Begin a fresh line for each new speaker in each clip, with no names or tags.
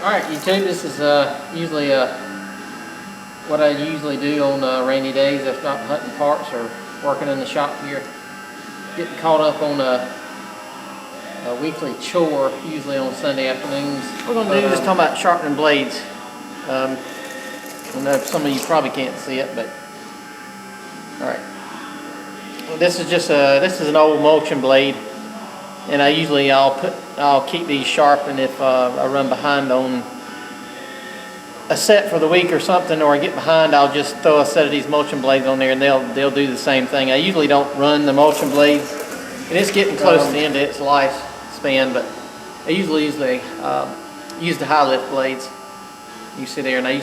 Alright YouTube, this is usually what I usually do on rainy days if not hunting parts or working in the shop here. Getting caught up on a weekly chore, usually on Sunday afternoons. We're going to do just talking about sharpening blades. I know some of you probably can't see it, but alright. Well, this is an old mulching blade, and I'll keep these sharpened if I run behind on a set for the week or something, or I get behind. I'll just throw a set of these mulching blades on there, and they'll do the same thing. I usually don't run the mulching blades, and it's getting close to the end of its lifespan, but I usually use the high lift blades. You see there, and I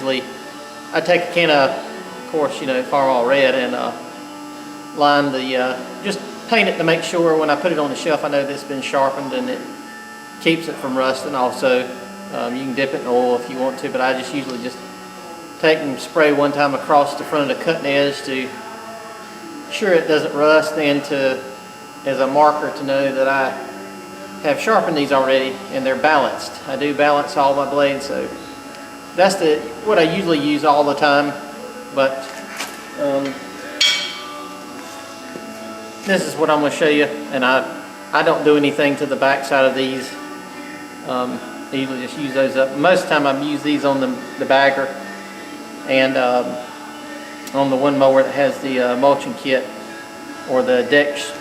take a can of course, Farmall Red, and line just paint it to make sure when I put it on the shelf I know that it's been sharpened, and it keeps it from rusting. Also, you can dip it in oil if you want to, but I just usually take and spray one time across the front of the cutting edge to sure it doesn't rust, and as a marker to know that I have sharpened these already and they're balanced. I do balance all my blades, so that's what I usually use all the time. But this is what I'm going to show you, and I don't do anything to the back side of these. I usually just use those up. Most of the time I use these on the bagger and on the one mower that has the mulching kit or the deck. It's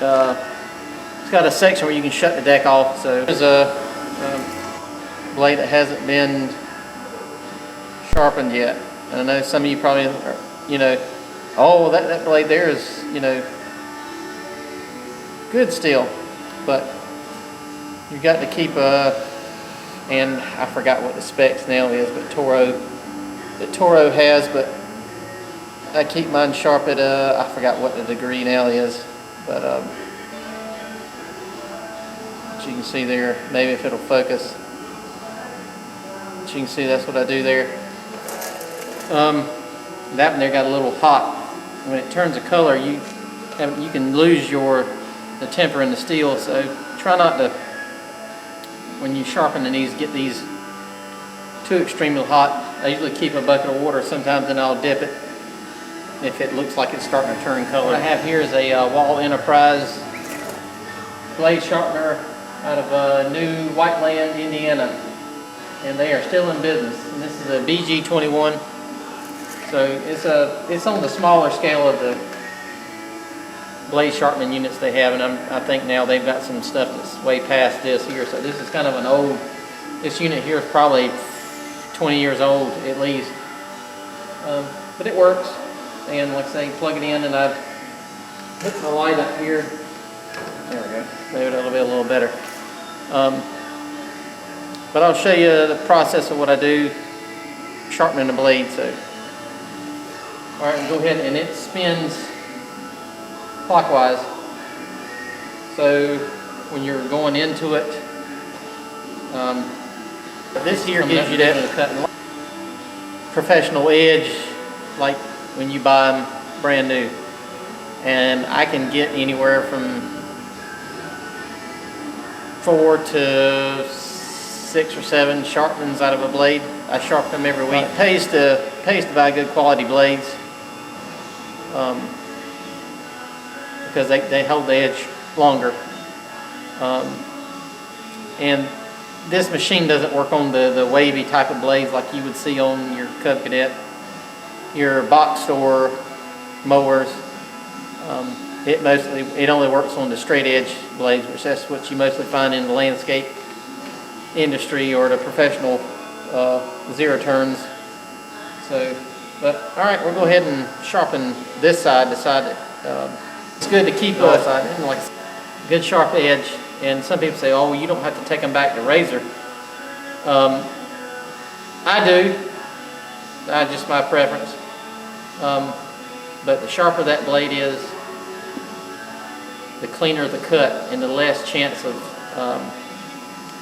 got a section where you can shut the deck off. So there's a blade that hasn't been sharpened yet, and I know some of you probably are, oh, that blade there is good still, but you've got to keep and I forgot what the specs now is, but Toro has, but I keep mine sharp at I forgot what the degree now is, but as you can see there, maybe if it'll focus, but you can see that's what I do there. That one there got a little hot. When it turns a color, you can lose the temper in the steel, so try not to, when you sharpen these, get these too extremely hot. I usually keep a bucket of water sometimes, and I'll dip it if it looks like it's starting to turn color. What I have here is a Wall Enterprise blade sharpener out of New Whiteland, Indiana, and they are still in business. And this is a BG21, so it's on the smaller scale of the blade sharpening units they have, and I think now they've got some stuff that's way past this here. So this is kind of an old. This unit here is probably 20 years old at least, but it works. And like I say, plug it in, and I put my light up here. There we go. Maybe that'll be a little better. But I'll show you the process of what I do sharpening the blade. So, all right, go ahead, and it spins clockwise. So when you're going into it, this here gives you that professional edge, like when you buy them brand new. And I can get anywhere from 4 to 6 or 7 sharpenings out of a blade. I sharpen them every week. It pays to buy good quality blades. Because they hold the edge longer. And this machine doesn't work on the wavy type of blades like you would see on your Cub Cadet, your box store mowers. It only works on the straight edge blades, which that's what you mostly find in the landscape industry or the professional zero turns. So, but all right, we'll go ahead and sharpen this side, the side that it's good to keep like good sharp edge. And some people say, oh, you don't have to take them back to razor. I do. That's just my preference. But the sharper that blade is, the cleaner the cut, and the less chance of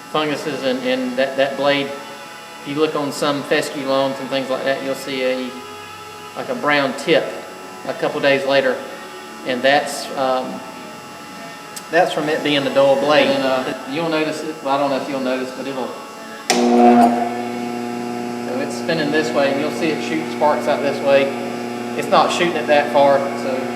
funguses and that blade. If you look on some fescue lawns and things like that, you'll see like a brown tip a couple days later. And that's from it being a dull blade. And you'll notice it. Well, I don't know if you'll notice, but spinning this way, and you'll see it shoot sparks out this way. It's not shooting it that far, so.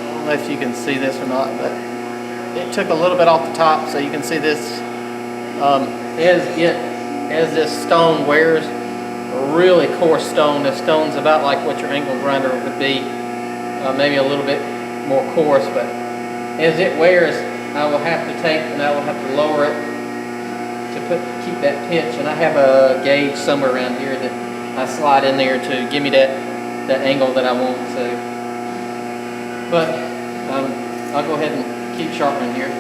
I don't know if you can see this or not, but it took a little bit off the top, so you can see this. As this stone wears, a really coarse stone. This stone's about like what your angle grinder would be, maybe a little bit more coarse. But as it wears, I will have to take and I will have to lower it to keep that pitch. And I have a gauge somewhere around here that I slide in there to give me that angle that I want. So, but I'll go ahead and keep sharpening here.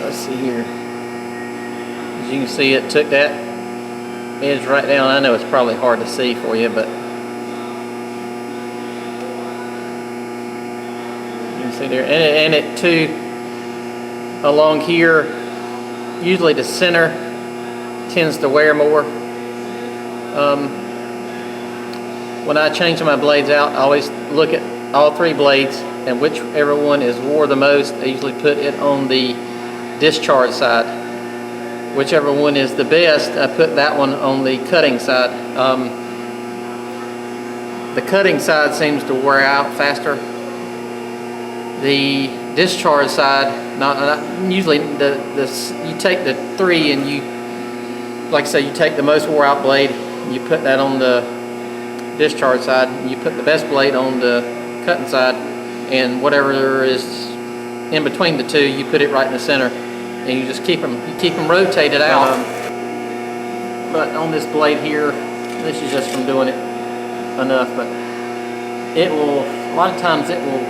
Let's see here. As you can see, it took that edge right down. I know it's probably hard to see for you, but you can see there. And it too, along here, usually the center tends to wear more. When I change my blades out, I always look at all three blades, and whichever one is wore the most, I usually put it on the discharge side. Whichever one is the best, I put that one on the cutting side. The cutting side seems to wear out faster. The discharge side, not usually you take the three and you, like I say, you take the most wore out blade, you put that on the discharge side, and you put the best blade on the cutting side, and whatever is in between the two, you put it right in the center. And you just keep them rotated out. But on this blade here, this is just from doing it enough, but it will, a lot of times it will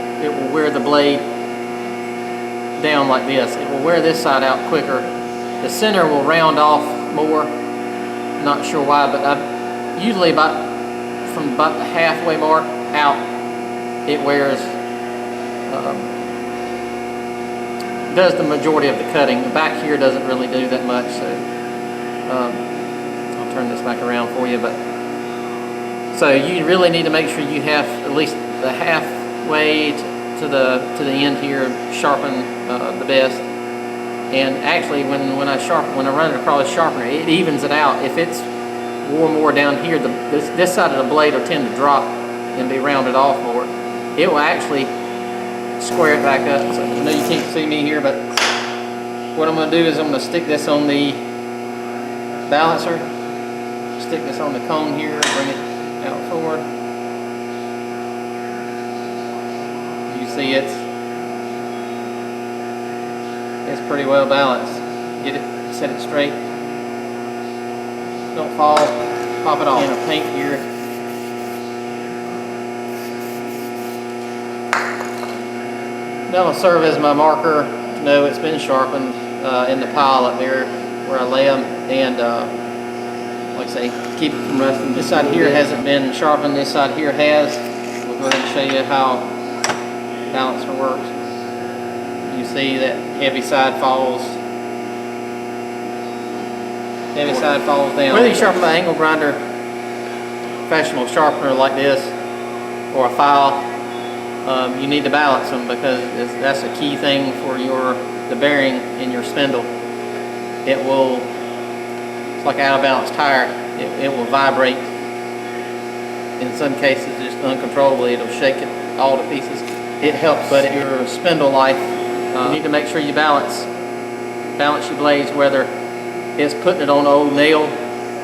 wear the blade down like this. It will wear this side out quicker. The center will round off more. Not sure why, but usually from about the halfway mark out, it wears. Does the majority of the cutting. The back here doesn't really do that much, so I'll turn this back around for you. But so you really need to make sure you have at least the halfway to the end here sharpen the best. And actually, when I run it across the sharpener, it evens it out. If it's wore more down here, this side of the blade will tend to drop and be rounded off more. It will actually square it back up. So I know you can't see me here, but what I'm going to do is I'm going to stick this on the balancer, stick this on the cone here, bring it out forward. You see it's pretty well balanced. Get it, set it straight. Don't fall, pop it off. In a paint here. That'll serve as my marker to know it's been sharpened in the pile up there where I lay them, and like I say, keep it from rusting. This side here hasn't been sharpened, this side here has. We'll go ahead and show you how balancer works. You see that heavy side falls down. Whether you sharpen by angle grinder, professional sharpener like this, or a file, you need to balance them, because that's a key thing for the bearing in your spindle. It's like an out of balance tire. It will vibrate. In some cases, just uncontrollably, it'll shake it all to pieces. it helps your spindle life. You need to make sure you balance your blades, whether it's putting it on an old nail.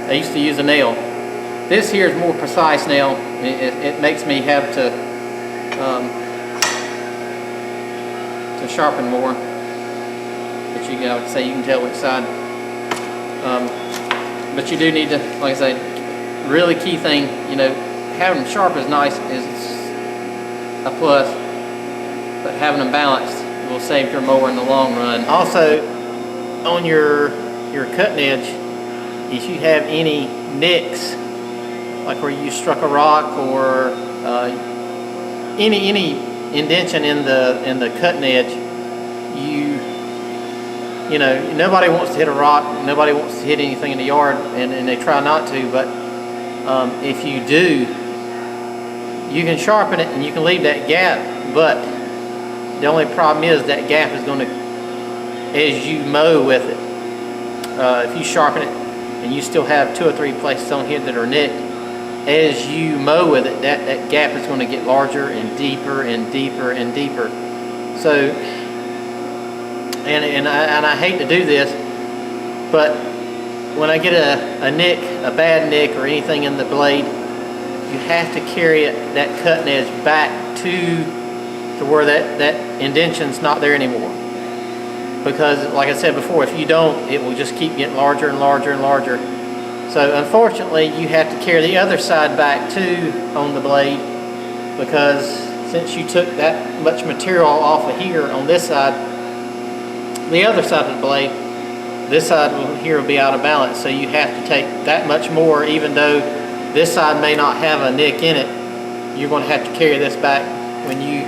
I used to use a nail. This here is more precise now. It makes me have to sharpen more. But you can tell which side. But you do need to, like I say, really key thing, having them sharp is nice, is a plus, but having them balanced will save your mower in the long run. Also, on your cutting edge, if you have any nicks, like where you struck a rock or any indentation in the cutting edge, nobody wants to hit a rock, nobody wants to hit anything in the yard, and they try not to, but if you do, you can sharpen it and you can leave that gap, but the only problem is that gap is going to, as you mow with it, if you sharpen it and you still have 2 or 3 places on here that are nicked, as you mow with it, that gap is going to get larger and deeper and deeper and deeper. So, and I hate to do this, but when I get a nick, a bad nick or anything in the blade, you have to carry that cutting edge back to where that indention's not there anymore. Because, like I said before, if you don't, it will just keep getting larger and larger and larger. So unfortunately, you have to carry the other side back too on the blade, because since you took that much material off of here on this side, the other side of the blade, this side here will be out of balance. So you have to take that much more, even though this side may not have a nick in it. You're going to have to carry this back when you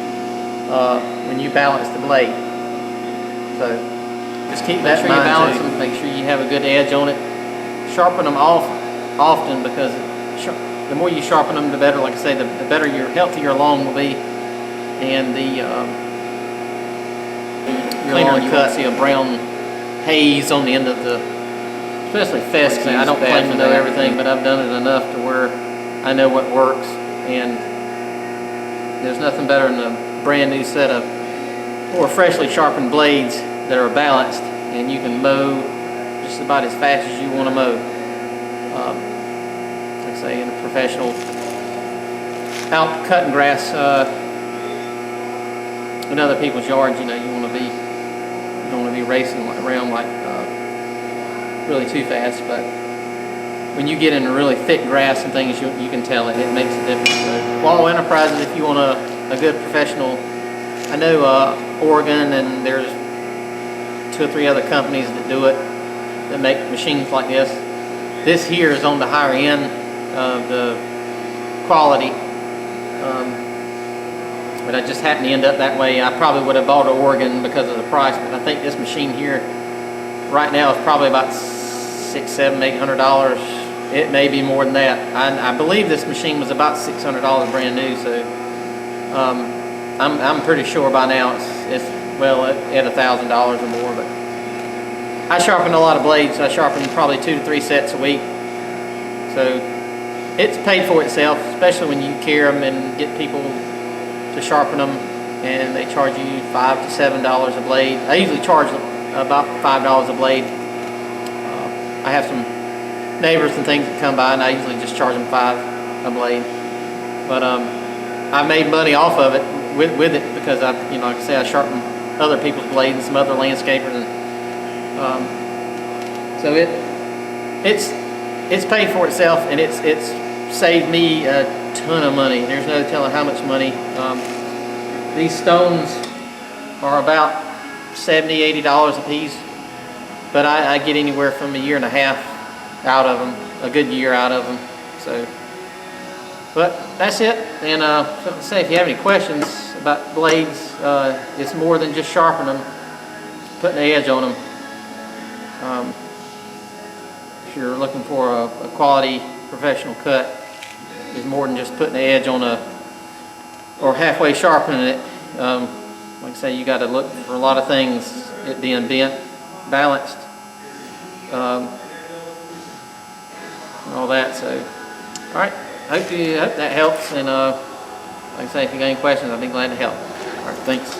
balance the blade. So just keep that in mind. Make sure you balance them. Make sure you have a good edge on it. Sharpen them off often, because the more you sharpen them, the better. Like I say, the better healthier your lawn will be, and the cleaner you won't see a brown haze on the end of the, especially fest. I don't claim to know everything, but I've done it enough to where I know what works, and there's nothing better than a brand new set of or freshly sharpened blades that are balanced, and you can mow just about as fast as you want to mow. Like I say, in a professional, out cutting grass in other people's yards, you don't want to be racing around like really too fast. But when you get into really thick grass and things, you can tell it makes a difference. So, Wall Enterprises, if you want a good professional, I know Oregon, and there's 2 or 3 other companies that do it, that make machines like this. This here is on the higher end of the quality, but I just happened to end up that way. I probably would have bought an Oregon because of the price, but I think this machine here right now is probably about $600, $700, $800. It may be more than that. I believe this machine was about $600 brand new, so I'm pretty sure by now it's well at $1,000 or more. But I sharpen a lot of blades. I sharpen probably 2 to 3 sets a week, so it's paid for itself, especially when you carry them and get people to sharpen them, and they charge you $5 to $7 a blade. I usually charge about $5 a blade. I have some neighbors and things that come by, and I usually just charge them $5 a blade. But I made money off of it with it, because like I say, I sharpen other people's blades and some other landscapers, and so it's paid for itself, and it's saved me a ton of money. There's no telling how much money. These stones are about $70, $80 a piece, but I get anywhere from 1.5 years out of them, a good year out of them. So, but that's it. And something to say, if you have any questions about blades, it's more than just sharpening them, putting the edge on them. If you're looking for a quality professional cut, it's more than just putting the edge on or halfway sharpening it. Like I say, you got to look for a lot of things, it being bent, balanced, and all that. So, all right, hope that helps. And like I say, if you got any questions, I'd be glad to help.
All right, thanks.